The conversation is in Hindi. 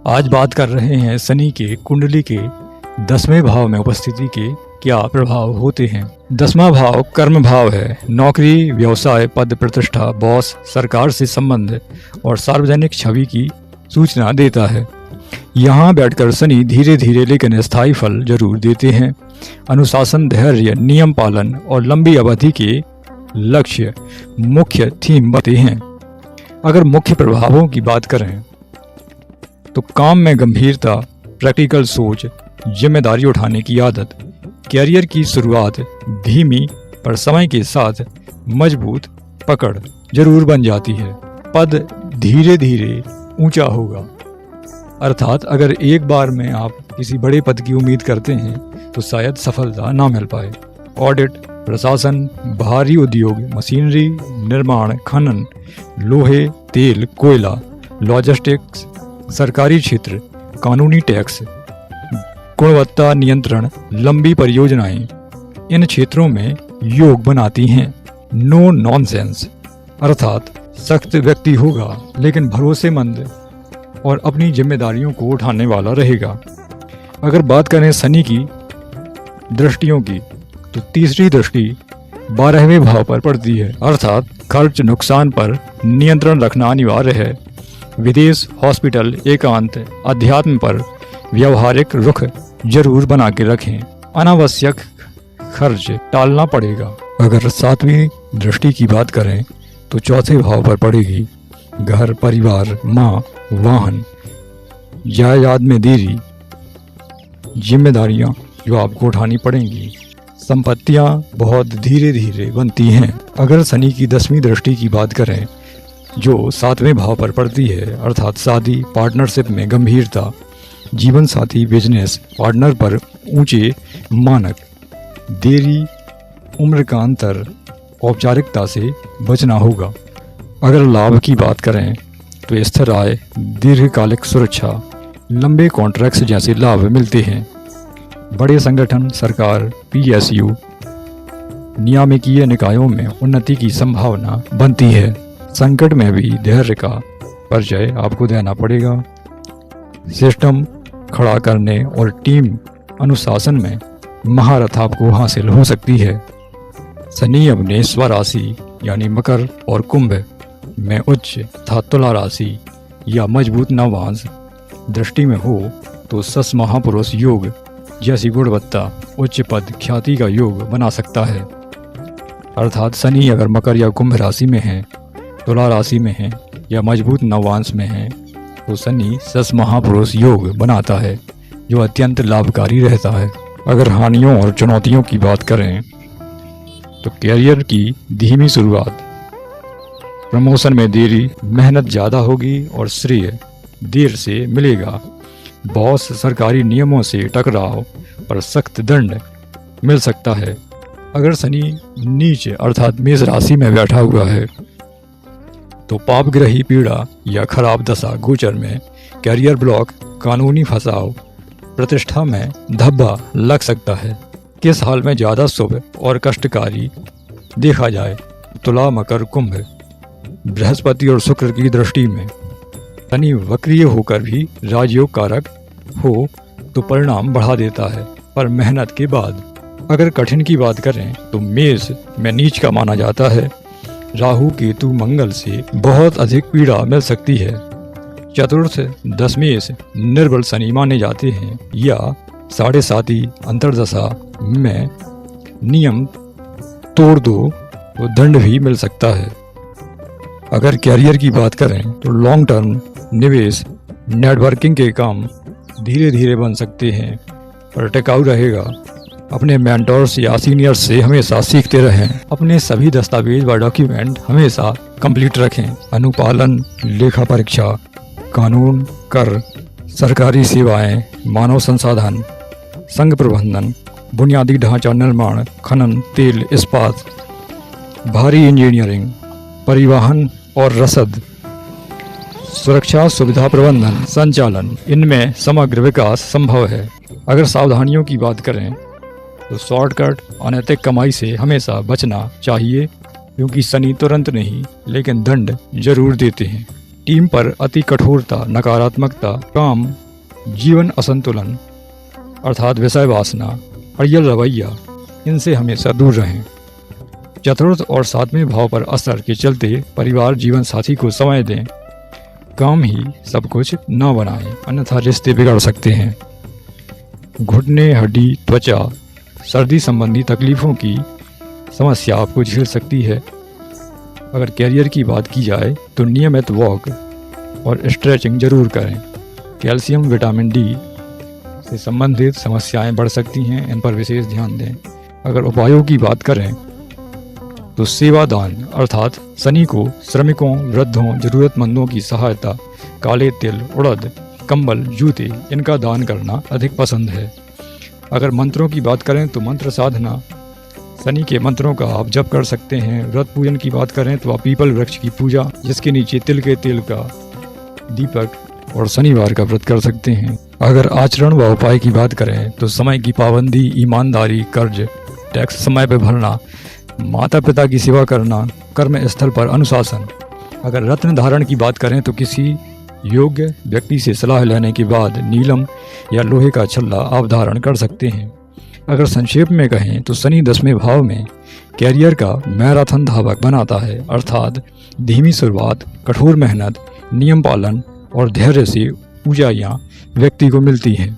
आज बात कर रहे हैं शनि के कुंडली के 10वें भाव में उपस्थिति के क्या प्रभाव होते हैं। 10वां भाव कर्म भाव है। नौकरी, व्यवसाय, पद प्रतिष्ठा, बॉस, सरकार से संबंध और सार्वजनिक छवि की सूचना देता है। यहाँ बैठकर शनि धीरे धीरे लेकिन स्थायी फल जरूर देते हैं। अनुशासन, धैर्य, नियम पालन और लंबी अवधि के लक्ष्य मुख्य थीम बनते हैं। अगर मुख्य प्रभावों की बात करें तो काम में गंभीरता, प्रैक्टिकल सोच, जिम्मेदारी उठाने की आदत, कैरियर की शुरुआत धीमी पर समय के साथ मजबूत पकड़ जरूर बन जाती है। पद धीरे धीरे ऊंचा होगा, अर्थात अगर एक बार में आप किसी बड़े पद की उम्मीद करते हैं तो शायद सफलता ना मिल पाए। ऑडिट, प्रशासन, भारी उद्योग, मशीनरी, निर्माण, खनन, लोहे, तेल, कोयला, लॉजिस्टिक्स, सरकारी क्षेत्र, कानूनी टैक्स, गुणवत्ता नियंत्रण, लंबी परियोजनाएं इन क्षेत्रों में योग बनाती हैं। नो नॉनसेंस, अर्थात सख्त व्यक्ति होगा लेकिन भरोसेमंद और अपनी जिम्मेदारियों को उठाने वाला रहेगा। अगर बात करें शनि की दृष्टियों की तो तीसरी दृष्टि 12वें भाव पर पड़ती है, अर्थात खर्च नुकसान पर नियंत्रण रखना अनिवार्य है। विदेश, हॉस्पिटल, एकांत, अध्यात्म पर व्यवहारिक रुख जरूर बना के रखें। अनावश्यक खर्च टालना पड़ेगा। अगर 7वीं दृष्टि की बात करें तो चौथे भाव पर पड़ेगी। घर, परिवार, माँ, वाहन, जायदाद में देरी, जिम्मेदारियां जो आपको उठानी पड़ेंगी, संपत्तियां बहुत धीरे धीरे बनती हैं। अगर शनि की 10वीं दृष्टि की बात करें जो 7वें भाव पर पड़ती है, अर्थात शादी, पार्टनरशिप में गंभीरता, जीवन साथी, बिजनेस पार्टनर पर ऊंचे मानक, देरी, उम्र का अंतर, औपचारिकता से बचना होगा। अगर लाभ की बात करें तो स्थिर आय, दीर्घकालिक सुरक्षा, लंबे कॉन्ट्रैक्ट्स जैसे लाभ मिलते हैं। बड़े संगठन, सरकार, PSU, नियामकीय निकायों में उन्नति की संभावना बनती है। संकट में भी धैर्य का परिचय आपको देना पड़ेगा। सिस्टम खड़ा करने और टीम अनुशासन में महारत आपको हासिल हो सकती है। शनि अपने स्वराशि यानी मकर और कुंभ में उच्च तथा तुला राशि या मजबूत नवांश दृष्टि में हो तो सस महापुरुष योग जैसी गुणवत्ता, उच्च पद, ख्याति का योग बना सकता है। अर्थात शनि अगर मकर या कुंभ राशि में है, तुला राशि में है या मजबूत नवांश में है तो शनि सस महापुरुष योग बनाता है जो अत्यंत लाभकारी रहता है। अगर हानियों और चुनौतियों की बात करें तो कैरियर की धीमी शुरुआत, प्रमोशन में देरी, मेहनत ज़्यादा होगी और श्रेय देर से मिलेगा। बॉस, सरकारी नियमों से टकराव पर सख्त दंड मिल सकता है। अगर शनि नीच अर्थात मेष राशि में बैठा हुआ है तो पापग्रही पीड़ा या खराब दशा गोचर में कैरियर ब्लॉक, कानूनी फंसाव, प्रतिष्ठा में धब्बा लग सकता है। किस हाल में ज़्यादा शुभ और कष्टकारी देखा जाए? तुला, मकर, कुंभ। बृहस्पति और शुक्र की दृष्टि में शनि वक्रीय होकर भी राजयोग कारक हो तो परिणाम बढ़ा देता है, पर मेहनत के बाद। अगर कठिन की बात करें तो मेष में नीच का माना जाता है। राहु, केतु, मंगल से बहुत अधिक पीड़ा मिल सकती है। चतुर्थ दशमेश निर्बल शनि माने जाते हैं या 7.5 अंतर्दशा में नियम तोड़ दो तो दंड भी मिल सकता है। अगर कैरियर की बात करें तो लॉन्ग टर्म निवेश, नेटवर्किंग के काम धीरे धीरे बन सकते हैं पर टिकाऊ रहेगा। अपने मेंटर्स या सीनियर्स से हमेशा सीखते रहें। अपने सभी दस्तावेज व डॉक्यूमेंट हमेशा कंप्लीट रखें। अनुपालन, लेखा परीक्षा, कानून, कर, सरकारी सेवाएं, मानव संसाधन, संघ प्रबंधन, बुनियादी ढांचा निर्माण, खनन, तेल, इस्पात, भारी इंजीनियरिंग, परिवहन और रसद, सुरक्षा, सुविधा प्रबंधन, संचालन, इनमें समग्र विकास संभव है। अगर सावधानियों की बात करें तो शॉर्टकट, अनैतिक कमाई से हमेशा बचना चाहिए क्योंकि शनि तुरंत नहीं लेकिन दंड जरूर देते हैं। टीम पर अति कठोरता, नकारात्मकता, काम, जीवन असंतुलन अर्थात विषय वासना, अड़ियल रवैया, इनसे हमेशा दूर रहें। चतुर्थ और सातवें भाव पर असर के चलते परिवार जीवन साथी को समय दें। काम ही सब कुछ न बनाएं, अन्यथा रिश्ते बिगड़ सकते हैं। घुटने, हड्डी, त्वचा, सर्दी संबंधी तकलीफ़ों की समस्या आपको झेल सकती है। अगर कैरियर की बात की जाए तो नियमित वॉक और स्ट्रेचिंग जरूर करें। कैल्शियम, विटामिन डी से संबंधित समस्याएं बढ़ सकती हैं, इन पर विशेष ध्यान दें। अगर उपायों की बात करें तो सेवादान अर्थात शनि को श्रमिकों, वृद्धों, जरूरतमंदों की सहायता, काले तिल, उड़द, कंबल, जूते इनका दान करना अधिक पसंद है। अगर मंत्रों की बात करें तो मंत्र साधना, शनि के मंत्रों का आप जप कर सकते हैं। व्रत पूजन की बात करें तो आप पीपल वृक्ष की पूजा, जिसके नीचे तिल के तेल का दीपक और शनिवार का व्रत कर सकते हैं। अगर आचरण व उपाय की बात करें तो समय की पाबंदी, ईमानदारी, कर्ज, टैक्स समय पर भरना, माता पिता की सेवा करना, कर्म स्थल पर अनुशासन। अगर रत्न धारण की बात करें तो किसी योग्य व्यक्ति से सलाह लेने के बाद नीलम या लोहे का छल्ला आप धारण कर सकते हैं। अगर संक्षेप में कहें तो शनि 10वें भाव में कैरियर का मैराथन धावक बनाता है, अर्थात धीमी शुरुआत, कठोर मेहनत, नियम पालन और धैर्य से ऊंचाइयां व्यक्ति को मिलती हैं।